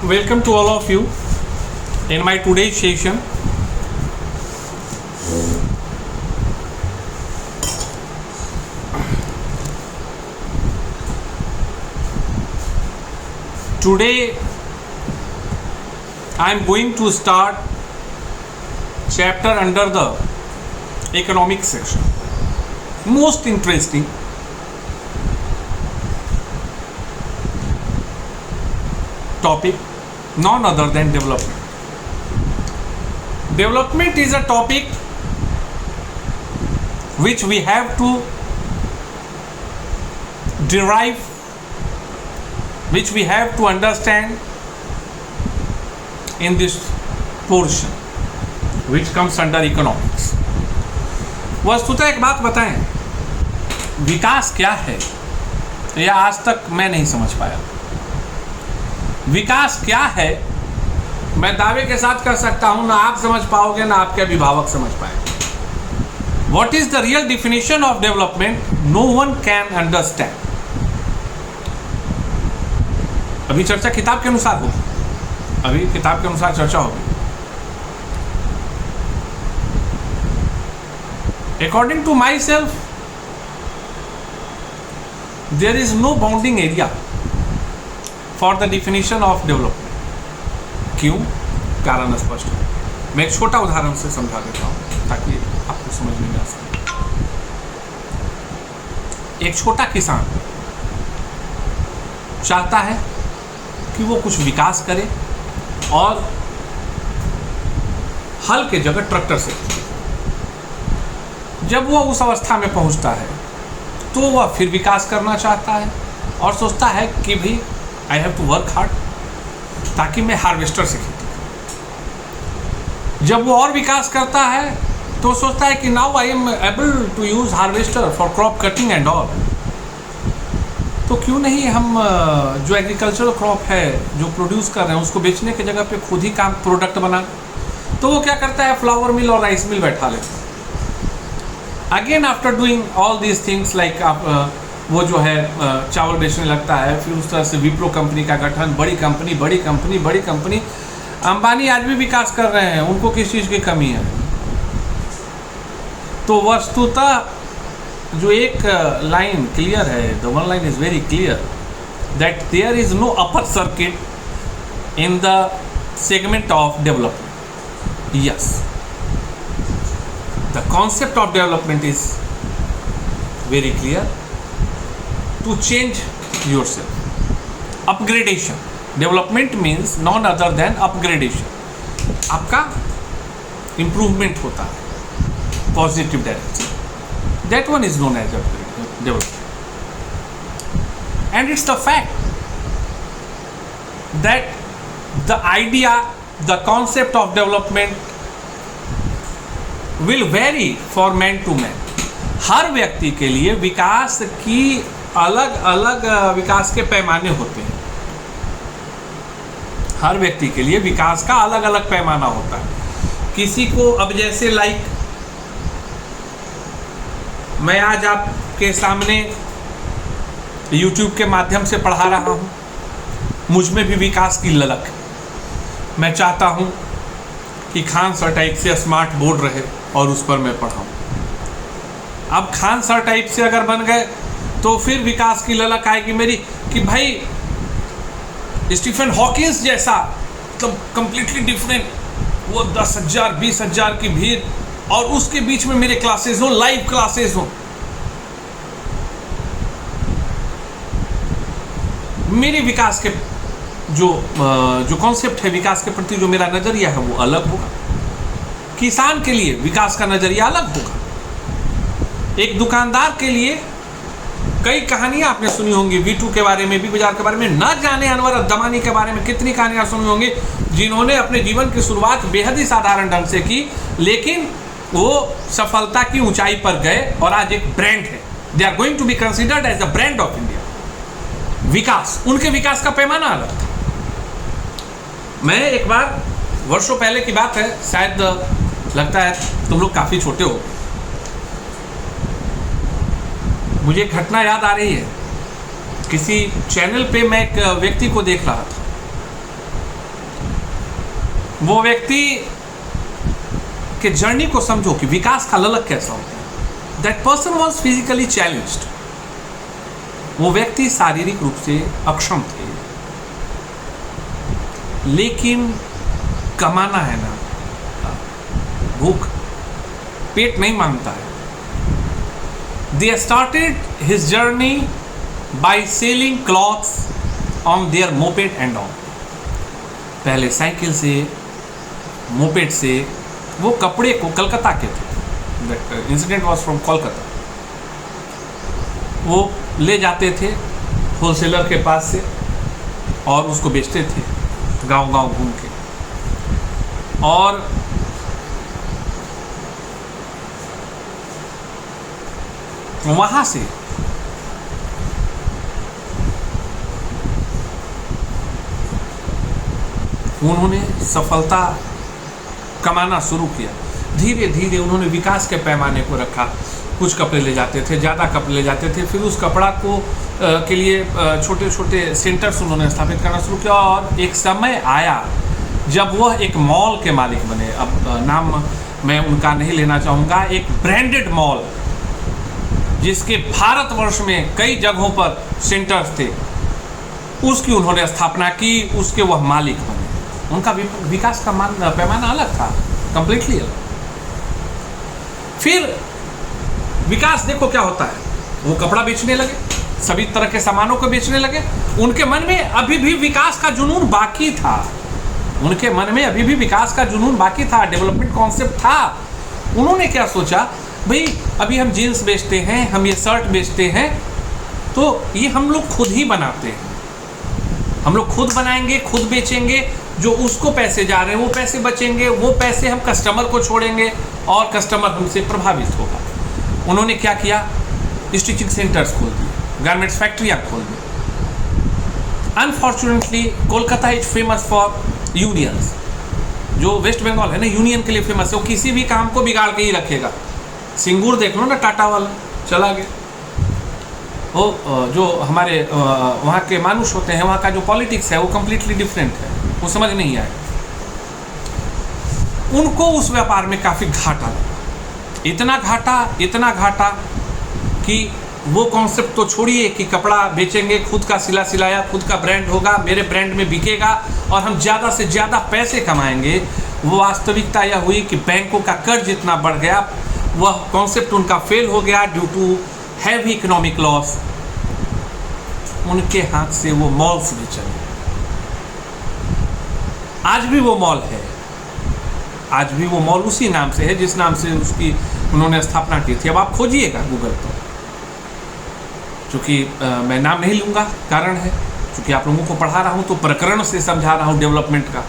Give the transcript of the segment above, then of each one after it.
Welcome to all of you in my today's session. Today I am going to start chapter under the economic section. Most interesting topic, none other than development. Development is a topic which we have to derive, which we have to understand in this portion which comes under economics. वस्तुतः एक बात बताएं, विकास क्या है यह आज तक मैं नहीं समझ पाया। विकास क्या है मैं दावे के साथ कर सकता हूं, ना आप समझ पाओगे ना आपके अभिभावक समझ पाएंगे। What is the real definition of development? No one can understand. अभी चर्चा किताब के अनुसार होगी, अभी किताब के अनुसार चर्चा होगी। According to myself, there is no bounding area for the definition of development. क्यों? कारण स्पष्ट है। मैं एक छोटा उदाहरण से समझा देता हूँ ताकि आपको समझ में आ सके। एक छोटा किसान चाहता है कि वो कुछ विकास करे और हल के जगह ट्रैक्टर से। जब वो उस अवस्था में पहुंचता है तो वह फिर विकास करना चाहता है और सोचता है कि भी I have to work hard ताकि मैं हार्वेस्टर से खेती करूं। जब वो और विकास करता है तो सोचता है कि now I am able to use harvester for crop cutting and all. तो क्यों नहीं हम जो एग्रीकल्चरल क्रॉप है जो प्रोड्यूस कर रहे हैं उसको बेचने की जगह पे खुद ही काम प्रोडक्ट बना। तो वो क्या करता है, फ्लावर मिल और राइस मिल बैठा लेता है। Again after doing all these things like वो जो है चावल बेचने लगता है, फिर उस तरह से विप्रो कंपनी का गठन, बड़ी कंपनी। अंबानी आज भी विकास कर रहे हैं, उनको किस चीज़ की कमी है? तो वस्तुतः जो एक लाइन क्लियर है, the one line is very clear that there is no upper circuit in the segment of development. Yes, the concept of development is very clear to change yourself. Upgradation. Development means none other than upgradation. आपका improvement होता है, positive direction. That one is known as development. And it's the fact that the idea, the concept of development will vary for man to man. हर व्यक्ति के लिए विकास की अलग अलग विकास के पैमाने होते हैं। हर व्यक्ति के लिए विकास का अलग अलग पैमाना होता है। किसी को अब जैसे लाइक मैं आज आपके सामने YouTube के माध्यम से पढ़ा रहा हूँ, मुझ में भी विकास की ललक है। मैं चाहता हूँ कि खान सर टाइप से स्मार्ट बोर्ड रहे और उस पर मैं पढ़ाऊँ। अब खान सर टाइप से अगर बन गए तो फिर विकास की ललक आएगी मेरी कि भाई स्टीफन हॉकिंस जैसा, मतलब कंप्लीटली डिफरेंट, वो 10,000 20,000 की भीड़ और उसके बीच में मेरे क्लासेस हों, लाइव क्लासेस हों। मेरे विकास के जो कॉन्सेप्ट है, विकास के प्रति जो मेरा नजरिया है वो अलग होगा। किसान के लिए विकास का नजरिया अलग होगा। एक दुकानदार के लिए कई कहानियां आपने सुनी होंगी, V2 के बारे में, बिग बाजार के बारे में, न जाने अनवर अद्दमानी के बारे में कितनी कहानियां सुनी होंगी, जिन्होंने अपने जीवन की शुरुआत बेहद ही साधारण ढंग से की, लेकिन वो सफलता की ऊंचाई पर गए और आज एक ब्रांड है। They are going to be considered as the brand of India. विकास, उनके विकास का पैमाना अलग था। मैं एक बार, वर्षों पहले की बात है, शायद लगता है तुम लोग काफ़ी छोटे हो, मुझे एक घटना याद आ रही है। किसी चैनल पे मैं एक व्यक्ति को देख रहा था, वो व्यक्ति के जर्नी को समझो कि विकास का ललक कैसा होता है। That person was physically challenged. वो व्यक्ति शारीरिक रूप से अक्षम थे, लेकिन कमाना है ना, भूख, पेट नहीं मांगता है। They started his journey by selling clothes on their moped and all. पहले साइकिल से, मोपेड से वो कपड़े को, कलकत्ता के थे, that incident was from Kolkata, वो ले जाते थे होलसेलर के पास से और उसको बेचते थे गांव-गांव घूम के। और वहाँ से उन्होंने सफलता कमाना शुरू किया। धीरे धीरे उन्होंने विकास के पैमाने को रखा। कुछ कपड़े ले जाते थे, ज़्यादा कपड़े ले जाते थे, फिर उस कपड़ा को के लिए छोटे छोटे सेंटर्स उन्होंने स्थापित करना शुरू किया। और एक समय आया जब वह एक मॉल के मालिक बने। अब नाम मैं उनका नहीं लेना चाहूँगा। एक ब्रांडेड मॉल जिसके भारतवर्ष में कई जगहों पर सेंटर्स थे, उसकी उन्होंने स्थापना की, उसके वह मालिक बने। उनका विकास का पैमाना अलग था, कंप्लीटली अलग। फिर विकास देखो क्या होता है, वो कपड़ा बेचने लगे, सभी तरह के सामानों को बेचने लगे। उनके मन में अभी भी विकास का जुनून बाकी था, उनके मन में अभी भी विकास का जुनून बाकी था, डेवलपमेंट कॉन्सेप्ट था। उन्होंने क्या सोचा, भाई अभी हम जीन्स बेचते हैं, हम ये शर्ट बेचते हैं, तो ये हम लोग खुद ही बनाते हैं, हम लोग खुद बनाएंगे, खुद बेचेंगे। जो उसको पैसे जा रहे हैं वो पैसे बचेंगे, वो पैसे हम कस्टमर को छोड़ेंगे और कस्टमर हमसे प्रभावित होगा। उन्होंने क्या किया, स्टिचिंग सेंटर्स खोल दिए, गारमेंट्स फैक्ट्रियाँ खोल दी। Unfortunately Kolkata is famous for unions. जो वेस्ट बंगाल है ना, यूनियन के लिए फेमस है। वो किसी भी काम को बिगाड़ के ही रखेगा। सिंगूर देख लो ना, टाटा वाला चला गया। वो जो हमारे वहाँ के मानुष होते हैं, वहाँ का जो पॉलिटिक्स है वो कम्प्लीटली डिफरेंट है, वो समझ नहीं आए। उनको उस व्यापार में काफ़ी घाटा लगा, इतना घाटा कि वो कॉन्सेप्ट तो छोड़िए कि कपड़ा बेचेंगे, खुद का सिलाया, खुद का ब्रांड होगा, मेरे ब्रांड में बिकेगा और हम ज़्यादा से ज़्यादा पैसे कमाएंगे। वो वास्तविकता यह हुई कि बैंकों का कर्ज इतना बढ़ गया, वह कॉन्सेप्ट उनका फेल हो गया due to heavy economic loss. उनके हाथ से वो मॉल्स भी चले। आज भी वो मॉल है, आज भी वो मॉल उसी नाम से है जिस नाम से उसकी उन्होंने स्थापना की थी। अब आप खोजिएगा गूगल पर, चूँकि मैं नाम नहीं लूँगा, कारण है चूँकि आप लोगों को पढ़ा रहा हूँ तो प्रकरण से समझा रहा हूँ डेवलपमेंट का।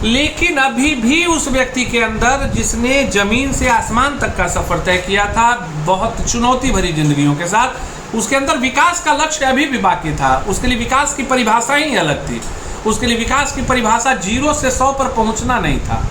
लेकिन अभी भी उस व्यक्ति के अंदर, जिसने जमीन से आसमान तक का सफर तय किया था बहुत चुनौती भरी जिंदगियों के साथ, उसके अंदर विकास का लक्ष्य अभी भी बाकी था। उसके लिए विकास की परिभाषा ही अलग थी। उसके लिए विकास की परिभाषा 0 से 100 पर पहुंचना नहीं था।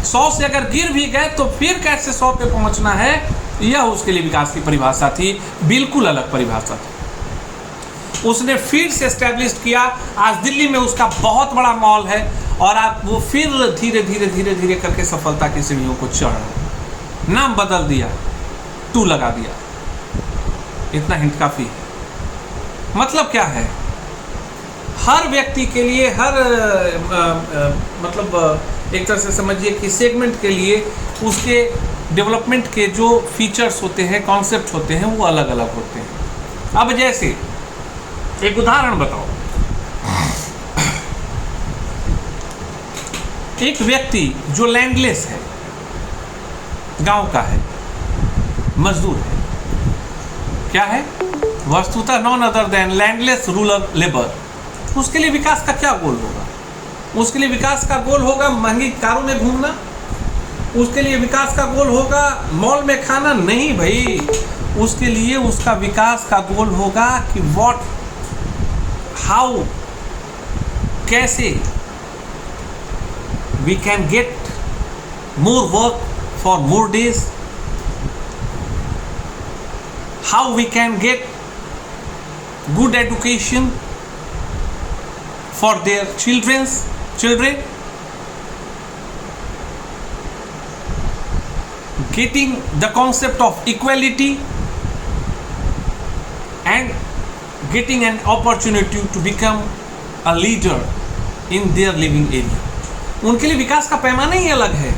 100 से अगर गिर भी गए तो फिर कैसे 100 पे पहुंचना है, यह उसके लिए विकास की परिभाषा थी, बिल्कुल अलग परिभाषा थी। उसने फिर से एस्टैब्लिश किया। आज दिल्ली में उसका बहुत बड़ा मॉल है और आप वो फिर धीरे धीरे करके सफलता की सीढ़ियों को चढ़ रहा है। नाम बदल दिया, 2 लगा दिया। इतना हिंट काफ़ी है। मतलब क्या है, हर व्यक्ति के लिए, हर मतलब एक तरह से समझिए कि सेगमेंट के लिए उसके डेवलपमेंट के जो फीचर्स होते हैं, कॉन्सेप्ट होते हैं, वो अलग अलग होते हैं। अब जैसे एक उदाहरण बताओ, एक व्यक्ति जो लैंडलेस है, गांव का है, मजदूर है, क्या है, वस्तुतः none other than landless rural labour. उसके लिए विकास का क्या गोल होगा? उसके लिए विकास का गोल होगा महंगी कारों में घूमना? उसके लिए विकास का गोल होगा मॉल में खाना? नहीं भाई, उसके लिए उसका विकास का गोल होगा कि हाउ, कैसे we can get more work for more days, how we can get good education for their children, getting the concept of equality and getting an opportunity to become a leader in their living area. उनके लिए विकास का पैमाना ही अलग है.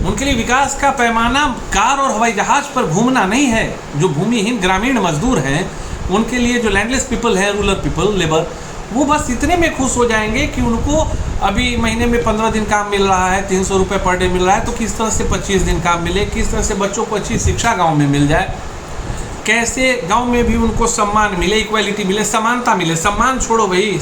उनके लिए विकास का पैमाना कार और हवाई जहाज पर घूमना नहीं है. जो भूमिहीन ग्रामीण मजदूर हैं, उनके लिए जो लैंडलेस पीपल है, रूरल पीपल, लेबर, वो बस इतने में खुश हो जाएंगे कि उनको अभी महीने में 15 दिन काम मिल रहा है, 300 रुपये पर डे मिल रहा है, तो किस तरह से 25 दिन काम मिले, किस तरह से बच्चों को अच्छी शिक्षा गांव में मिल जाए, कैसे गांव में भी उनको सम्मान मिले, इक्वालिटी मिले, समानता मिले. सम्मान छोड़ो भाई,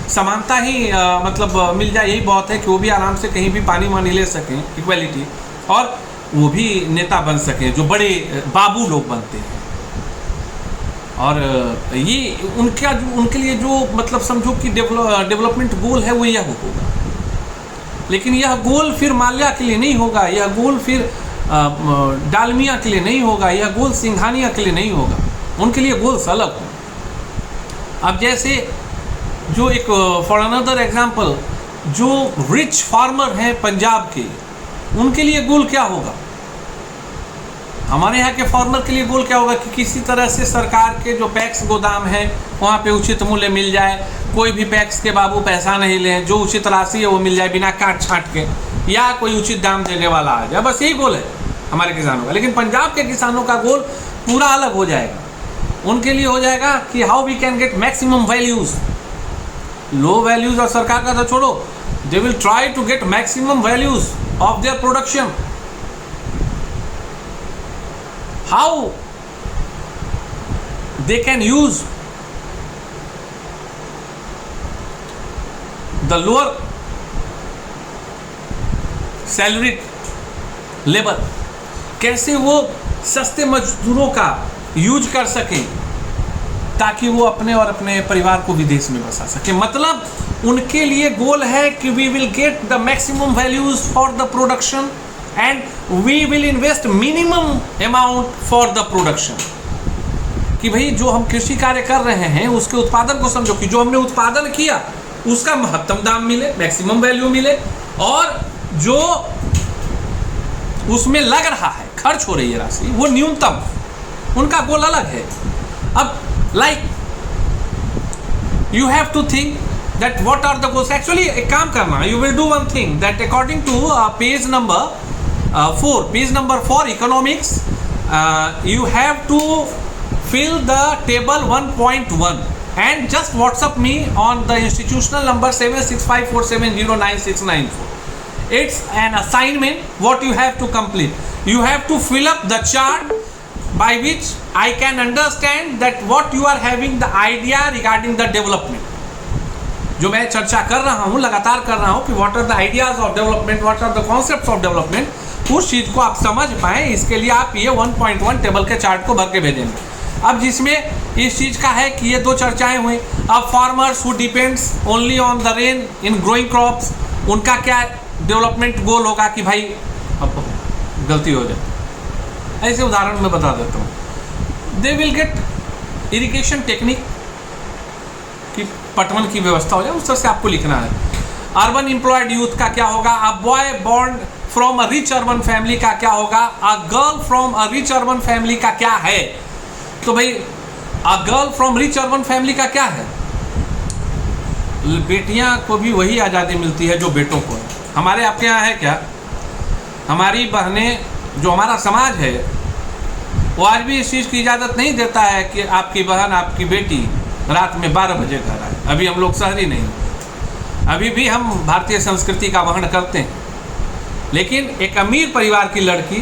समानता ही मतलब मिल जाए, यही बहुत है कि वो भी आराम से कहीं भी पानी वानी ले सकें, इक्वालिटी, और वो भी नेता बन सकें, जो बड़े बाबू लोग बनते हैं. और ये उनके लिए जो मतलब समझो कि डेवलपमेंट गोल है वो यह होगा. लेकिन यह गोल फिर माल्या के लिए नहीं होगा, यह गोल फिर डालमिया के लिए नहीं होगा, यह गोल सिंघानिया के लिए नहीं होगा. उनके लिए गोल्स अलग हो. अब जैसे जो एक फॉर अनदर एग्जाम्पल, जो रिच फार्मर हैं पंजाब के, उनके लिए गोल क्या होगा? हमारे यहाँ के फार्मर के लिए गोल क्या होगा कि किसी तरह से सरकार के जो पैक्स गोदाम है वहाँ पे उचित मूल्य मिल जाए, कोई भी पैक्स के बाबू पैसा नहीं लें, जो उचित राशि है वो मिल जाए बिना काट छाँट के, या कोई उचित दाम देने वाला आ जाए. बस यही गोल है हमारे किसानों का. लेकिन पंजाब के किसानों का गोल पूरा अलग हो जाएगा. उनके लिए हो जाएगा कि how we can get maximum values. Low values और सरकार का तो छोड़ो, they will try to get maximum values of their production. How they can use the lower salaried labor, कैसे वो सस्ते मजदूरों का यूज कर सकें ताकि वो अपने और अपने परिवार को विदेश में बसा सके. मतलब उनके लिए गोल है कि we will get the maximum values for the production and we will invest minimum amount for the production. कि भाई जो हम कृषि कार्य कर रहे हैं उसके उत्पादन को समझो कि जो हमने उत्पादन किया उसका महत्तम दाम मिले, मैक्सिमम वैल्यू मिले, और जो उसमें लग रहा है, खर्च हो रही है राशि, वो न्यूनतम. उनका गोल अलग है. अब like you have to think that what are the goals. Actually एक काम करना, you will do one thing that according to page number 4 economics, you have to fill the table 1.1 and just WhatsApp me on the institutional number 7654709694. It's an assignment what you have to complete. You have to fill up the chart by which I can understand that what you are having the idea regarding the development. जो मैं चर्चा कर रहा हूँ, लगातार कर रहा हूँ कि what are the ideas of development, what are the concepts of development, उस चीज़ को आप समझ पाएँ, इसके लिए आप ये 1.1 टेबल के चार्ट को भर के भेजेंगे. अब जिसमें इस चीज़ का है कि ये दो चर्चाएं हुई. अब farmers who depends only on the rain in growing crops, उनका क्या डेवलपमेंट गोल होगा कि भाई अब गलती हो जाए. ऐसे उदाहरण मैं बता देता हूँ. They will get irrigation technique की पटवन की व्यवस्था हो जाए, उस तरह से आपको लिखना है. अर्बन एम्प्लॉयड यूथ का क्या होगा, a boy born from a rich urban family का क्या होगा, a girl from a rich urban family का क्या है. तो भाई a girl from rich urban family का क्या है, बेटियां को भी वही आज़ादी मिलती है जो बेटों को है. हमारे आपके यहाँ है क्या, हमारी बहनें, जो हमारा समाज है वो आज भी इस चीज़ की इजाज़त नहीं देता है कि आपकी बहन, आपकी बेटी रात में 12 बजे घर आए. अभी हम लोग शहरी नहीं, अभी भी हम भारतीय संस्कृति का वहन करते हैं. लेकिन एक अमीर परिवार की लड़की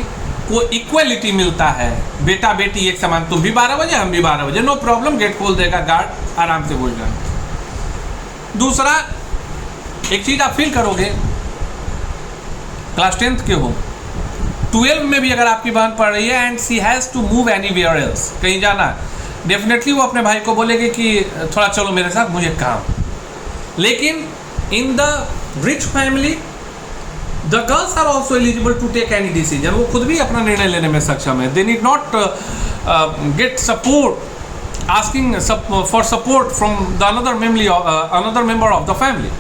को इक्वलिटी मिलता है, बेटा बेटी एक समान, तुम भी 12 बजे हम भी 12 बजे, नो प्रॉब्लम, गेट खोल देगा गार्ड, आराम से बोल जाएंगे. दूसरा एक चीज़ आप फील करोगे, क्लास 10th के हो, 12 में भी अगर आपकी बहन पढ़ रही है and she has to move anywhere else, कहीं जाना है, डेफिनेटली वो अपने भाई को बोलेगी कि थोड़ा चलो मेरे साथ, मुझे काम. लेकिन in the rich family the girls are also eligible to take any decision. वो खुद भी अपना निर्णय लेने में सक्षम है. They need not get support, asking for support from the another member of the family.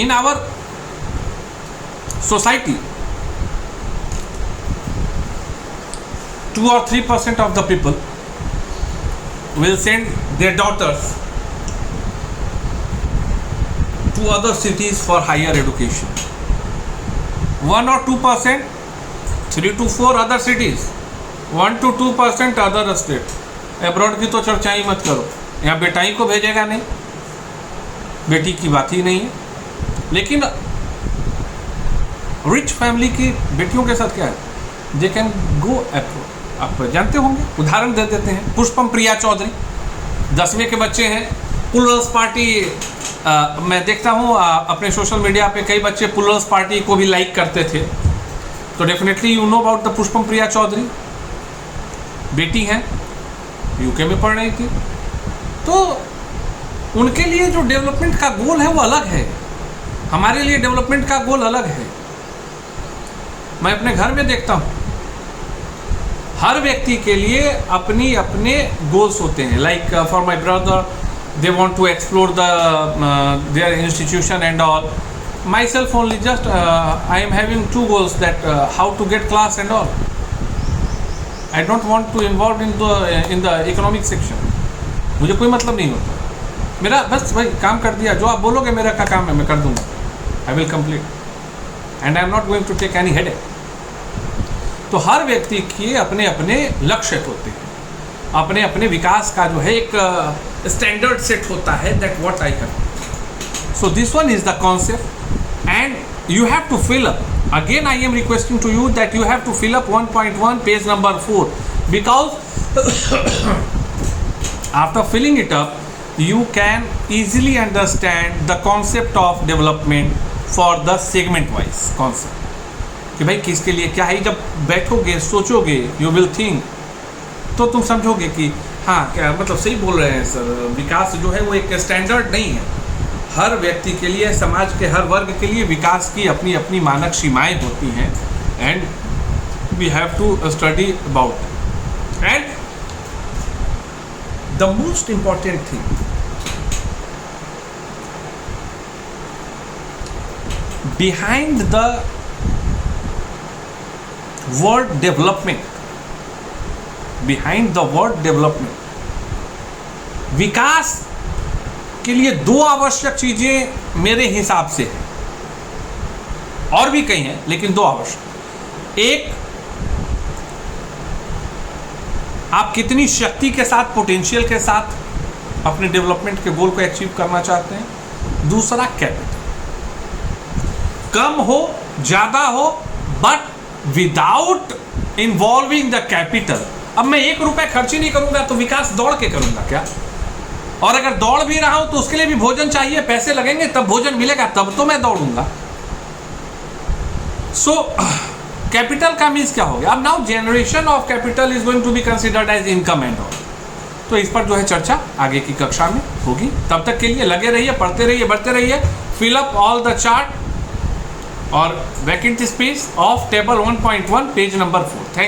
in our society 2 or 3% of the people will send their daughters to other cities for higher education. 1 or 2%, 3 to 4 other cities, 1 to 2% other state. Abroad की तो चर्चा ही मत करो, यहाँ बेटाई को भेजेगा नहीं, बेटी की बात ही नहीं है. लेकिन रिच फैमिली की बेटियों के साथ क्या है, दे कैन गो अब्रॉड. आप जानते होंगे, उदाहरण दे देते हैं. पुष्पम प्रिया चौधरी 10वीं के बच्चे हैं. पुलर्स पार्टी मैं देखता हूँ अपने सोशल मीडिया पे कई बच्चे पुलर्स पार्टी को भी लाइक करते थे. तो definitely you know about the Pushpam Priya Choudhary. बेटी हैं, यूके में पढ़ रही थी. तो उनके लिए जो डेवलपमेंट का गोल है वो अलग है, हमारे लिए डेवलपमेंट का गोल अलग है. मैं अपने घर में देखता हूँ, हर व्यक्ति के लिए अपनी अपने गोल्स होते हैं. Like for my brother, they want to explore the their institution and all. Myself only just I am having 2 goals, that how to get class and all. I don't want to involve in the economic section. मुझे कोई मतलब नहीं होता. मेरा बस भाई काम कर दिया, जो आप बोलोगे मेरा का काम है मैं कर दूंगा. I will complete and I am not going to take any headache. तो हर व्यक्ति के अपने अपने लक्ष्य होते हैं, अपने अपने विकास का जो है एक स्टैंडर्ड सेट होता है, that what I can. So this one is the concept and you have to fill up. Again I am requesting to you that you have to fill up 1.1 page number 4 because after filling it up you can easily understand the concept of development for the segment wise concept. कि भाई किसके लिए क्या है. जब बैठोगे सोचोगे you will think, तो तुम समझोगे कि हाँ क्या मतलब सही बोल रहे हैं सर. विकास जो है वो एक स्टैंडर्ड नहीं है, हर व्यक्ति के लिए, समाज के हर वर्ग के लिए विकास की अपनी अपनी मानक सीमाएं होती हैं. And we have to study about. And the most important thing, behind the word development, behind the word development, विकास के लिए 2 आवश्यक चीजें मेरे हिसाब से है, और भी कई हैं लेकिन 2 आवश्यक. एक, आप कितनी शक्ति के साथ, पोटेंशियल के साथ अपने डेवलपमेंट के गोल को अचीव करना चाहते हैं. दूसरा, कैपिटल. कम हो ज्यादा हो, but without involving the capital. अब मैं 1 रुपए खर्च ही नहीं करूंगा तो विकास दौड़ के करूंगा क्या? और अगर दौड़ भी रहा हूं तो उसके लिए भी भोजन चाहिए, पैसे लगेंगे तब भोजन मिलेगा, तब तो मैं दौड़ूंगा. सो कैपिटल का मीन्स क्या हो गया? अब now generation of capital is going to be considered as income and all. तो इस पर जो है चर्चा आगे की कक्षा में होगी. तब तक के लिए लगे रहिए, पढ़ते रहिए, बढ़ते रहिए. Fill up all the chart और vacant space of table 1.1 page number 4. Thank